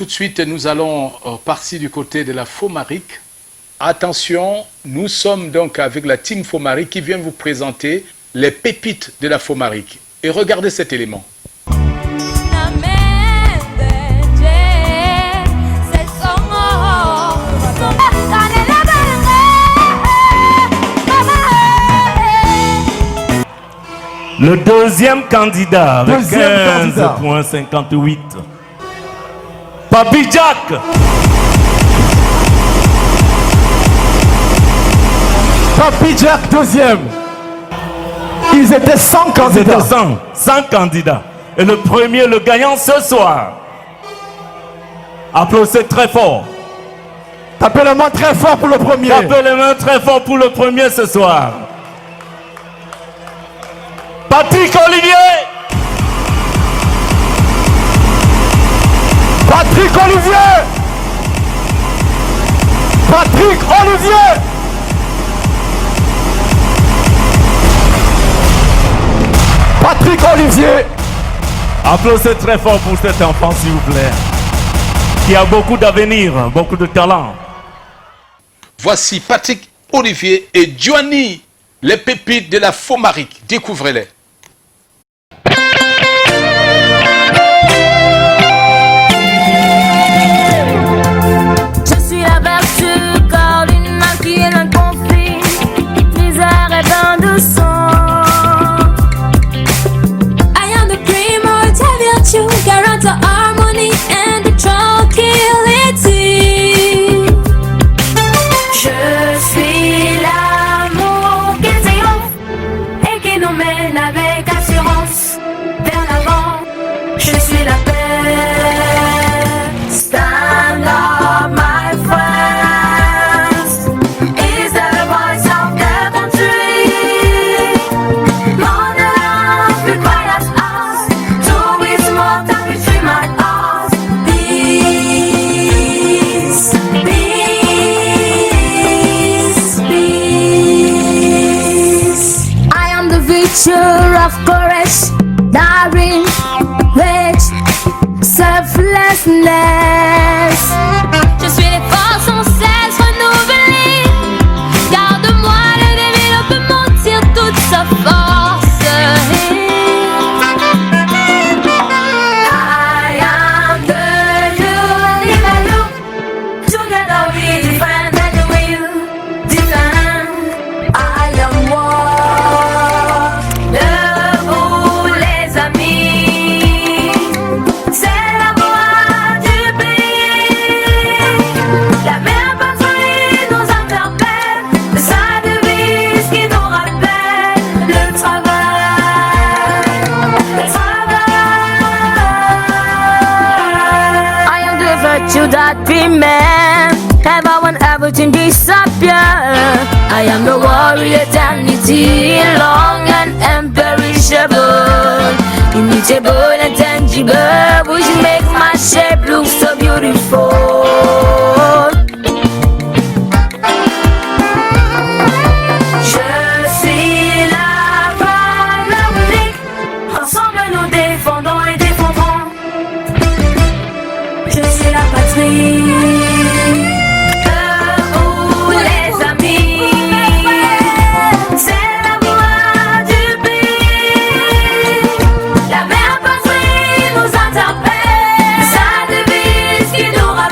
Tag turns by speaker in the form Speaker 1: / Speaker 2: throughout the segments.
Speaker 1: tout de suite, nous allons partir du côté de la Fomarique. Attention, nous sommes donc avec la team Fomarique qui vient vous présenter les pépites de la Fomarique. Et regardez cet élément.
Speaker 2: Le deuxième candidat avec 15,58. Papi Jack.
Speaker 3: Papi Jack, deuxième. Ils étaient 100 candidats.
Speaker 2: 100 candidats. Et le premier, le gagnant ce soir. Applaudissez très fort.
Speaker 3: Tapez les mains très fort pour le premier.
Speaker 2: Tapez les mains très fort pour le premier ce soir. Patrick Olivier.
Speaker 3: Patrick Olivier. Patrick Olivier. Patrick Olivier.
Speaker 2: Applaudissez très fort pour cet enfant, s'il vous plaît, qui a beaucoup d'avenir, beaucoup de talent.
Speaker 1: Voici Patrick Olivier et Giovanni, les pépites de la Fomarique. Découvrez-les.
Speaker 4: Je suis la vertu, corps d'une main qui est l'inconflit, misère et bain de sang. I am the primordial virtue, garant of harmony and the tranquility. Je suis l'amour qui triomphe et qui nous mène avec assurance vers l'avant. Je suis la paix. Stand up, my friends. Is that the voice of the country? More than love requires us to be smart and we dream at us. Peace, peace, peace. I am the virtue of courage, daring, rage, selflessness. Je suis les forces sans cesse renouvelées. Garde-moi, le démon peut mentir toute sa force. I am the you, even you. Together we defend and we defend. I am one. Debout les amis. C'est la voix du pays. La mère patrie nous interpelle. C'est sa devise qui nous rappelle le travail. Le travail. I am the virtue that remains. Ever when everything disappears. I am the warrior eternity, long and imperishable, immutable and tangible, which makes my shape look so beautiful. Je suis la valeur unique. Ensemble nous défendons et défendrons. Je suis la patrie. Debout les amis. C'est la voix du pays. La mère patrie nous interpelle. Sa devise qui nous rappelle.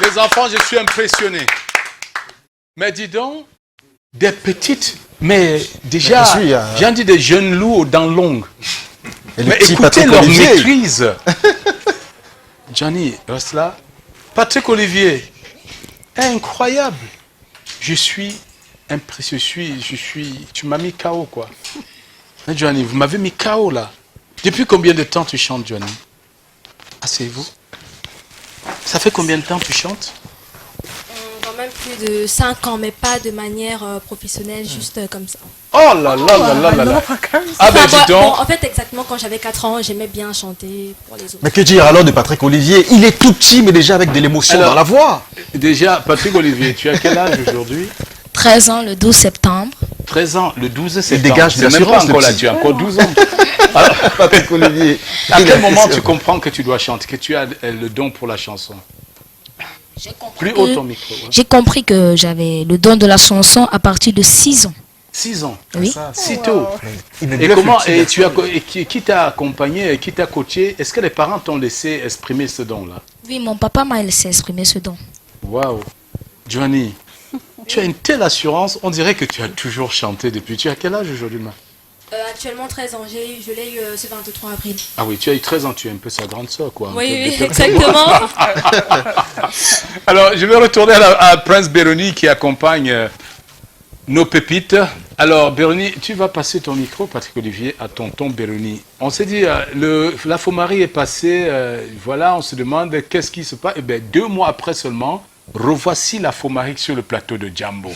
Speaker 1: Les enfants, je suis impressionné. Mais dis donc, des petites, mais déjà, j'ai dit des jeunes loups aux dents longues. Mais écoutez leur maîtrise. Johnny, reste là. Patrick Olivier, incroyable. Je suis impressionné, tu m'as mis KO quoi. Mais Johnny, vous m'avez mis KO là. Depuis combien de temps tu chantes, Johnny? Asseyez-vous. Ça fait combien de temps tu chantes?
Speaker 5: Quand même plus de 5 ans, mais pas de manière professionnelle, juste comme ça.
Speaker 1: Oh là là là là là là. Ah ben dis donc.
Speaker 5: En fait, exactement, quand j'avais 4 ans, j'aimais bien chanter pour les autres.
Speaker 6: Mais que dire alors de Patrick Olivier? Il est tout petit, mais déjà avec de l'émotion dans la voix.
Speaker 1: Déjà, Patrick Olivier, tu as quel âge aujourd'hui?
Speaker 7: 13 ans le 12 septembre.
Speaker 1: 13 ans, le 12 septembre.
Speaker 6: Il dégage de l'assurance,
Speaker 1: encore là, tu as encore 12 ans.
Speaker 6: Alors, Patrick Olivier.
Speaker 1: À quel moment tu comprends que tu dois chanter, que tu as le don pour la chanson? Plus haut ton micro. Ouais.
Speaker 7: J'ai compris que j'avais le don de la chanson à partir de 6 ans.
Speaker 1: 6 ans.
Speaker 7: Oui.
Speaker 1: Si tôt. Et comment qui t'a accompagné, qui t'a coaché? Est-ce que les parents t'ont laissé exprimer ce don-là?
Speaker 7: Oui, mon papa m'a laissé exprimer ce don.
Speaker 1: Waouh. Johnny, tu as une telle assurance, on dirait que tu as toujours chanté depuis. Tu as quel âge aujourd'hui, ma?
Speaker 5: Actuellement 13 ans, je l'ai eu ce 23 avril.
Speaker 1: Ah oui, tu as eu 13 ans, tu es un peu sa grande sœur, quoi.
Speaker 5: Oui, exactement.
Speaker 1: Alors, je vais retourner à Prince Béroni qui accompagne nos pépites. Alors, Béroni, tu vas passer ton micro, Patrick Olivier, à tonton Béroni. On s'est dit, la Fomarie est passée, voilà, on se demande qu'est-ce qui se passe. Eh bien, 2 mois après seulement, revoici la Fomarie sur le plateau de Jambo.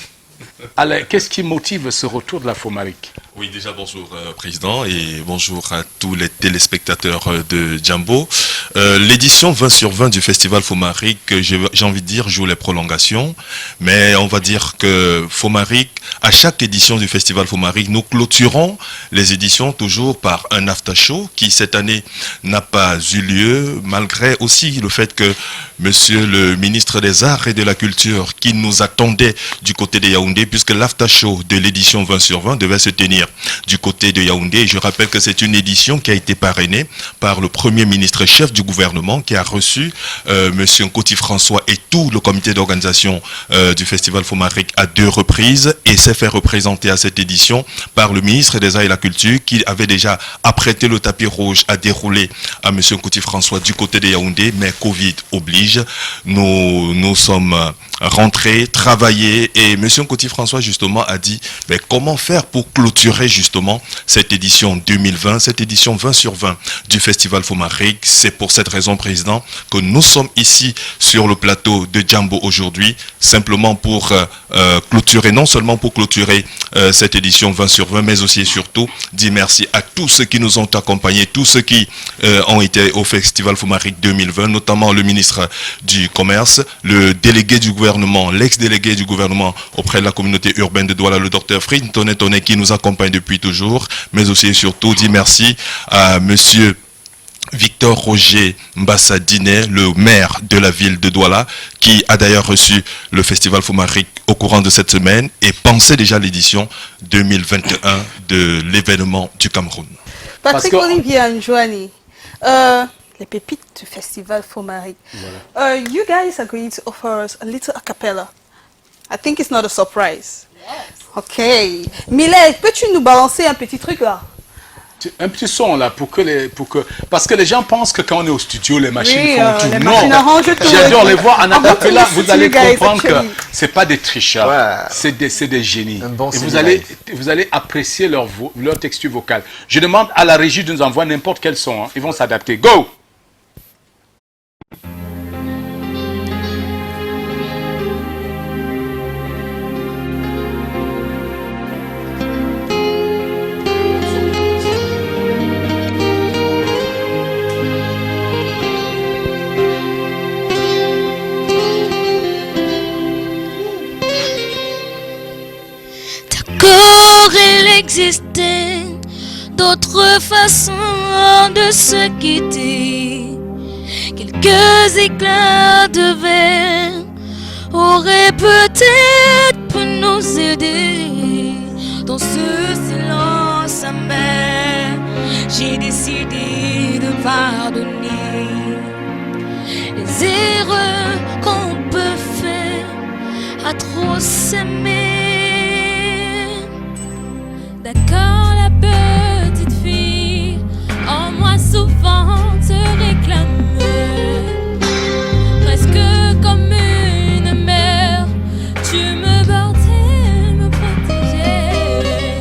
Speaker 1: Alors, qu'est-ce qui motive ce retour de la Fomaric?
Speaker 8: Oui, déjà bonjour Président et bonjour à tous les téléspectateurs de Jambo. L'édition 20 sur 20 du Festival Fomaric, j'ai envie de dire, joue les prolongations. Mais on va dire que Fomaric, à chaque édition du Festival Fomaric, nous clôturons les éditions toujours par un after show qui cette année n'a pas eu lieu, malgré aussi le fait que Monsieur le ministre des Arts et de la Culture, qui nous attendait du côté de Yaoundé, puisque l'after show de l'édition 20 sur 20 devait se tenir du côté de Yaoundé. Et je rappelle que c'est une édition qui a été parrainée par le Premier ministre chef du gouvernement, qui a reçu Monsieur Nkoti François et tout le comité d'organisation du Festival Fomaric à 2 reprises, et s'est fait représenter à cette édition par le ministre des Arts et de la Culture, qui avait déjà apprêté le tapis rouge à dérouler à Monsieur Nkoti François du côté de Yaoundé, mais Covid oblige. Nous sommes rentrés, travaillés, et Monsieur Nkoti François justement a dit mais comment faire pour clôturer justement cette édition 2020, cette édition 20 sur 20 du Festival Fomaric. C'est pour cette raison, Président, que nous sommes ici sur le plateau de Jambo aujourd'hui, simplement pour clôturer, non seulement pour clôturer cette édition 20 sur 20, mais aussi et surtout dire merci à tous ceux qui nous ont accompagnés, tous ceux qui ont été au Festival Fomaric 2020, notamment le ministre du Commerce, le délégué du gouvernement, l'ex-délégué du gouvernement auprès de la communauté urbaine de Douala, le docteur Frid Tonnet qui nous accompagne depuis toujours, mais aussi et surtout dire merci à monsieur Victor Roger Mbassa-Diné, le maire de la ville de Douala, qui a d'ailleurs reçu le Festival Fomaric au courant de cette semaine et pensait déjà à l'édition 2021 de l'événement du Cameroun.
Speaker 9: Patrick Olivier Anjoani, les pépites du Festival Fomaric. Voilà. You guys are going to offer us a little a cappella. I think it's not a surprise. Yes. Ok. Millet, peux-tu nous balancer un petit truc là?
Speaker 1: Un petit son là parce que les gens pensent que quand on est au studio les machines font tout.
Speaker 9: Les
Speaker 1: non,
Speaker 9: machines arrangent tout.
Speaker 1: J'adore les voir en acapella. Vous allez comprendre que c'est pas des tricheurs, c'est des génies. Bon, et vous allez apprécier leur texture vocale. Je demande à la régie de nous envoyer n'importe quel son. Hein. Ils vont s'adapter. Go.
Speaker 7: Il existait d'autres façons de se quitter. Quelques éclats de verre auraient peut-être pu nous aider. Dans ce silence amer, j'ai décidé de pardonner les erreurs qu'on peut
Speaker 4: à trop s'aimer. D'accord, la petite fille, en moi souvent te réclame, presque comme une mère, tu me portais, me protégeais.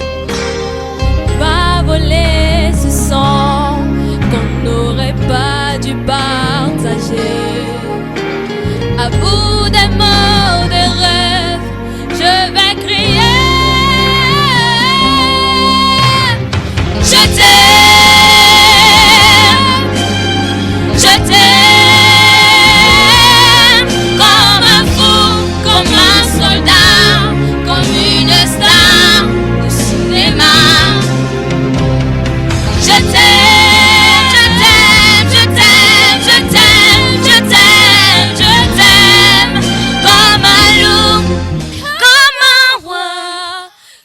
Speaker 4: Va voler ce sang qu'on n'aurait pas dû partager. À bout des mots, des rêves, je vais crier. Je t'aime, comme un fou, comme un soldat, comme une star de cinéma. Je t'aime, je t'aime, je t'aime, je t'aime, je t'aime, je t'aime, comme un loup, comme un roi,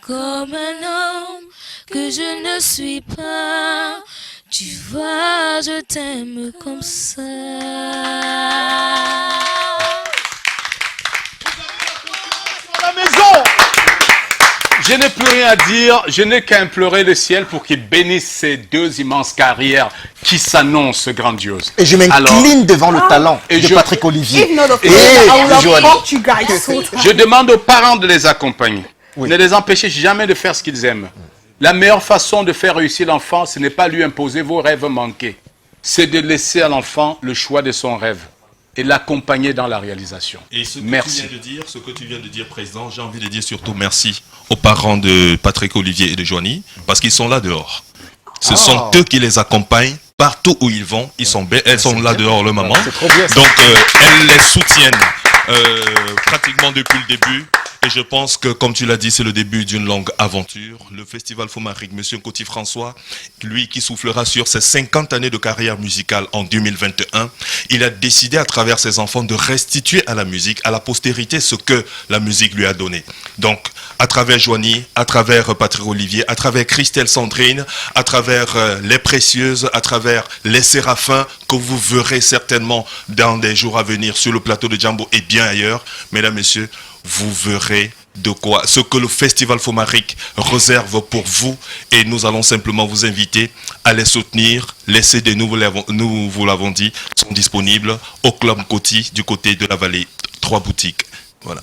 Speaker 4: comme un homme que je ne suis pas. Tu vois, je t'aime comme ça.
Speaker 1: La maison. Je n'ai plus rien à dire, je n'ai qu'à implorer le ciel pour qu'il bénisse ces deux immenses carrières qui s'annoncent grandioses.
Speaker 6: Et je m'incline devant le talent de Patrick Olivier
Speaker 9: If not of
Speaker 6: et
Speaker 9: course, I would
Speaker 6: de
Speaker 9: have
Speaker 6: Joanie.
Speaker 9: talked you guys so
Speaker 1: Je demande aux parents de les accompagner. Ne les empêchez jamais de faire ce qu'ils aiment. La meilleure façon de faire réussir l'enfant, ce n'est pas lui imposer vos rêves manqués. C'est de laisser à l'enfant le choix de son rêve et l'accompagner dans la réalisation.
Speaker 8: Et ce que
Speaker 1: Merci.
Speaker 8: ce que tu viens de dire, Président, j'ai envie de dire surtout merci aux parents de Patrick Olivier et de Joanie, parce qu'ils sont là dehors. Ce sont eux qui les accompagnent partout où ils vont. Elles sont là dehors, le maman. Donc, elles les soutiennent pratiquement depuis le début. Et je pense que, comme tu l'as dit, c'est le début d'une longue aventure. Le Festival Fomaric, Monsieur Nkoti François, lui qui soufflera sur ses 50 années de carrière musicale en 2021, il a décidé à travers ses enfants de restituer à la musique, à la postérité, ce que la musique lui a donné. Donc, à travers Joanie, à travers Patrick Olivier, à travers Christelle Sandrine, à travers Les Précieuses, à travers Les Séraphins, que vous verrez certainement dans des jours à venir sur le plateau de Jambo et bien ailleurs. Mesdames, Messieurs, vous verrez de quoi, ce que le Festival Fomaric réserve pour vous, et nous allons simplement vous inviter à les soutenir. Les CD, nous vous l'avons dit, sont disponibles au Club Nkoti du côté de la vallée. 3 boutiques. Voilà.